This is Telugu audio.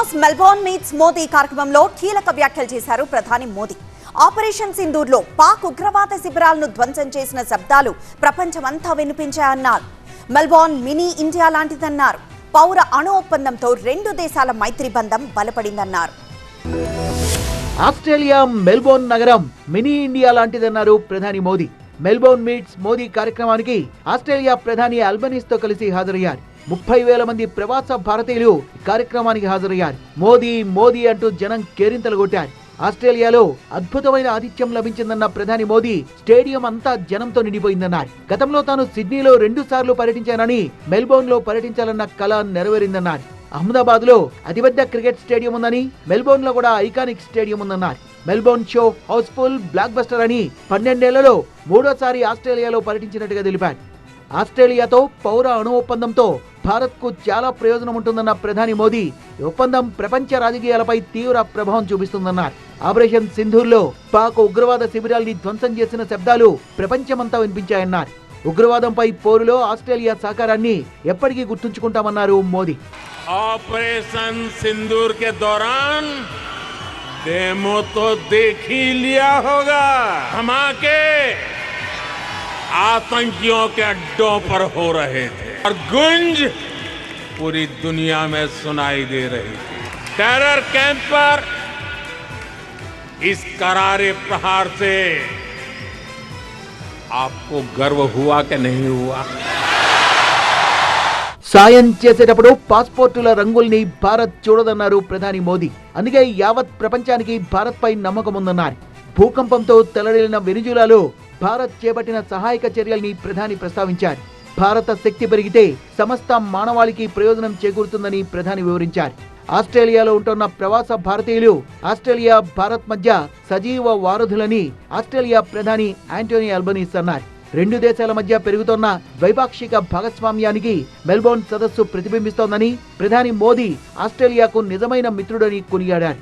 రోజు మెల్బోర్న్ మీట్స్ మోదీ కార్యక్రమంలో కీలక వ్యాఖ్యలు చేశారు ప్రధాని మోదీ. ఆపరేషన్ సింధూర్లో పాక్ ఉగ్రవాద శిబిరాలను ధ్వంసం చేసిన శబ్దాలు ప్రపంచమంతా వినిపించాయన్నారు. మెల్బోర్న్ మినీ ఇండియా లాంటిదన్నారు. పౌర అణు ఒప్పందంతో రెండు దేశాల మైత్రి బంధం బలపడిందన్నారు. ఆస్ట్రేలియా మెల్బోర్న్ నగరం మినీ ఇండియా లాంటిదన్నారు ప్రధాని మోదీ. మెల్బోర్న్ మీట్స్ మోదీ కార్యక్రమానికి ఆస్ట్రేలియా ప్రధాని అల్బనీస్ తో కలిసి హాజరయ్యారు. 30,000 మంది ప్రవాస భారతీయులు కార్యక్రమానికి హాజరయ్యారు. మోదీ మోదీ అంటూ జనం కేరింతలు కొట్టారు. ఆస్ట్రేలియాలో అద్భుతమైన ఆతిథ్యం లభించిందన్న ప్రధాని మోదీ స్టేడియం అంతా జనంతో నిండిపోయిందన్నారు. గతంలో తాను సిడ్నీలో 2 సార్లు పర్యటించానని మెల్బోర్న్ లో పర్యటించాలన్న కల నెరవేరిందన్నారు. అహ్మదాబాద్ లో అతిపెద్ద క్రికెట్ స్టేడియం ఉందని, మెల్బోర్న్ లో కూడా ఐకానిక్ స్టేడియం ఉందన్నారు. Melbourne show house full block buster 12 ఏళ్లలో 3వ సారి ఆస్ట్రేలియాలో పర్యటించినట్టుగా తెలిపారు. ఆస్ట్రేలియాతో పౌర అణు ఒప్పందంతో భారత్ కు చాలా ప్రయోజనం ఉంటుందన్న ప్రధాని మోదీ ఈ ఒప్పందం ప్రపంచ రాజకీయాలపై తీవ్ర ప్రభావం చూపిస్తుందన్నారు. ఆపరేషన్ సింధూర్లో పాక్ ఉగ్రవాద శిబిరాల్ని ధ్వంసం చేసిన శబ్దాలు ప్రపంచమంతా వినిపించాయన్నారు. ఉగ్రవాదంపై పోరులో ఆస్ట్రేలియా సహకారాన్ని ఎప్పటికీ గుర్తుంచుకుంటామన్నారు మోదీ. ऑपरेशन सिंदूर के दौरान डेमो तो देख ही लिया होगा. धमाके आतंकियों के अड्डों पर हो रहे थे और गूंज पूरी दुनिया में सुनाई दे रही थी. टेरर कैंप पर इस करारे प्रहार से आपको गर्व हुआ कि नहीं हुआ? సాయం చేసేటప్పుడు పాస్పోర్టుల రంగుల్ని భారత్ చూడదన్నారు ప్రధాని మోదీ. అందుకే యావత్ ప్రపంచానికి భారత్ పై నమ్మకం ఉందన్నారు. భూకంపంతో తలడిల్లిన వెనిజులాలో భారత్ చేపట్టిన సహాయక చర్యల్ని ప్రధాని ప్రస్తావించారు. భారత శక్తి పెరిగితే సమస్త మానవాళికి ప్రయోజనం చేకూరుతుందని ప్రధాని వివరించారు. ఆస్ట్రేలియాలో ఉంటున్న ప్రవాస భారతీయులు ఆస్ట్రేలియా భారత్ మధ్య సజీవ వారధులని ఆస్ట్రేలియా ప్రధాని యాంటోనీ అల్బనీస్ అన్నారు. 2 దేశాల మధ్య పెరుగుతున్న ద్వైపాక్షిక భాగస్వామ్యానికి మెల్బోర్న్ సదస్సు ప్రతిబింబిస్తోందని ప్రధాని మోదీ ఆస్ట్రేలియాకు నిజమైన మిత్రుడని కొనియాడారు.